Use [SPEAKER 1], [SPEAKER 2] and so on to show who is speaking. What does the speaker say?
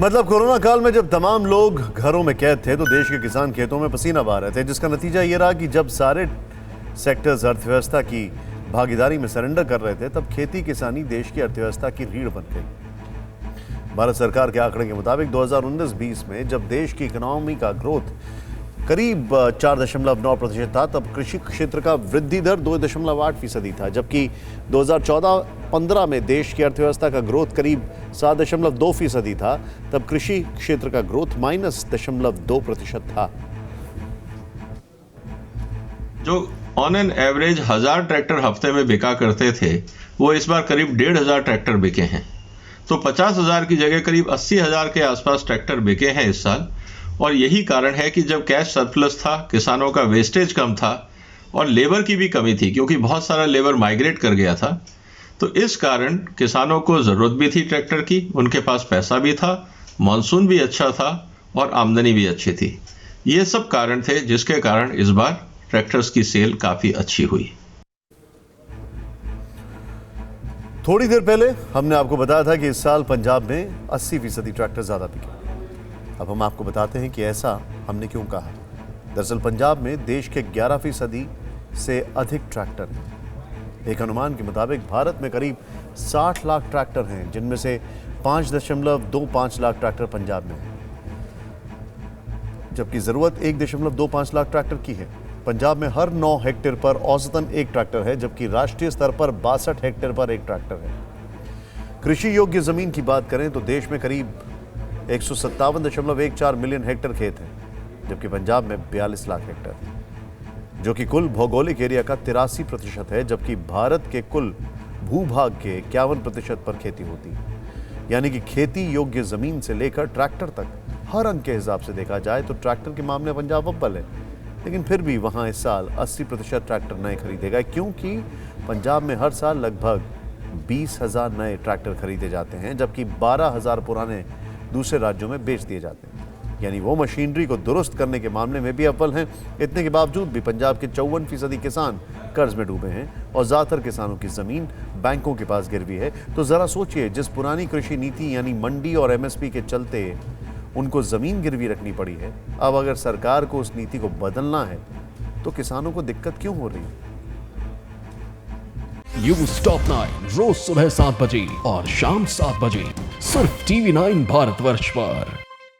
[SPEAKER 1] मतलब कोरोना काल में जब तमाम लोग घरों में कैद थे तो देश के किसान खेतों में पसीना बहा रहे थे, जिसका नतीजा ये रहा कि जब सारे सेक्टर्स अर्थव्यवस्था की भागीदारी में सरेंडर कर रहे थे तब खेती किसानी देश की अर्थव्यवस्था की रीढ़ बन गई। भारत सरकार के आंकड़े के मुताबिक 2019-20 में जब देश की इकोनॉमी का ग्रोथ करीब 4.9% था तब कृषि क्षेत्र का वृद्धि दर 2.8% था, जबकि 2014-15 में देश की अर्थव्यवस्था का ग्रोथ करीब 7.2% था, तब कृषि क्षेत्र का ग्रोथ -0.2% था।
[SPEAKER 2] जो ऑन एन एवरेज 1000 ट्रैक्टर हफ्ते में बिका करते थे वो इस बार करीब 1500 ट्रैक्टर बिके हैं। तो 50,000 की जगह करीब 80,000 के आसपास ट्रैक्टर बिके हैं इस साल। और यही कारण है कि जब कैश सरप्लस था, किसानों का वेस्टेज कम था और लेबर की भी कमी थी क्योंकि बहुत सारा लेबर माइग्रेट कर गया था, तो इस कारण किसानों को ज़रूरत भी थी ट्रैक्टर की, उनके पास पैसा भी था, मानसून भी अच्छा था और आमदनी भी अच्छी थी। ये सब कारण थे जिसके कारण इस बार ट्रैक्टर्स की सेल काफ़ी अच्छी हुई।
[SPEAKER 1] थोड़ी देर पहले हमने आपको बताया था कि इस साल पंजाब में 80% ट्रैक्टर ज़्यादा बिके। अब हम आपको बताते हैं कि ऐसा हमने क्यों कहा। दरअसल पंजाब में देश के 11% से अधिक ट्रैक्टर हैं। एक अनुमान के मुताबिक भारत में करीब 60 लाख ट्रैक्टर हैं, जिनमें से 5.25 लाख ट्रैक्टर पंजाब में हैं, जबकि ज़रूरत 1.25 लाख ट्रैक्टर की है। पंजाब में हर 9 हेक्टेयर पर औसतन एक ट्रैक्टर है, जबकि राष्ट्रीय स्तर पर 62 हेक्टेयर पर एक ट्रैक्टर है। कृषि योग्य ज़मीन की बात करें तो देश में करीब 157.14 मिलियन हेक्टेयर खेत हैं, जबकि पंजाब में 42 लाख हेक्टेयर, जो कि कुल भौगोलिक एरिया का 83% है, जबकि भारत के कुल भूभाग के 51% पर खेती होती है। यानी कि खेती योग्य जमीन से लेकर ट्रैक्टर तक हर अंक के हिसाब से देखा जाए तो ट्रैक्टर के मामले पंजाब अव्वल है। लेकिन फिर भी वहां इस साल 80% ट्रैक्टर नए खरीदे गए, क्योंकि पंजाब में हर साल लगभग 20,000 नए ट्रैक्टर खरीदे जाते हैं, जबकि 12,000 पुराने दूसरे राज्यों में बेच दिए जाते हैं। यानी वो मशीनरी को दुरुस्त करने के मामले में भी अव्वल हैं। इतने के बावजूद भी पंजाब के 54% किसान कर्ज में डूबे हैं और ज़्यादातर किसानों की ज़मीन बैंकों के पास गिरवी है। तो ज़रा सोचिए, जिस पुरानी कृषि नीति यानी मंडी और MSP के चलते उनको ज़मीन गिरवी रखनी पड़ी है, अब अगर सरकार को उस नीति को बदलना है तो किसानों को दिक्कत क्यों हो रही है?
[SPEAKER 3] न्यूज़ टॉप 9 रोज सुबह 7 बजे और शाम 7 बजे सिर्फ TV9 भारतवर्ष पर।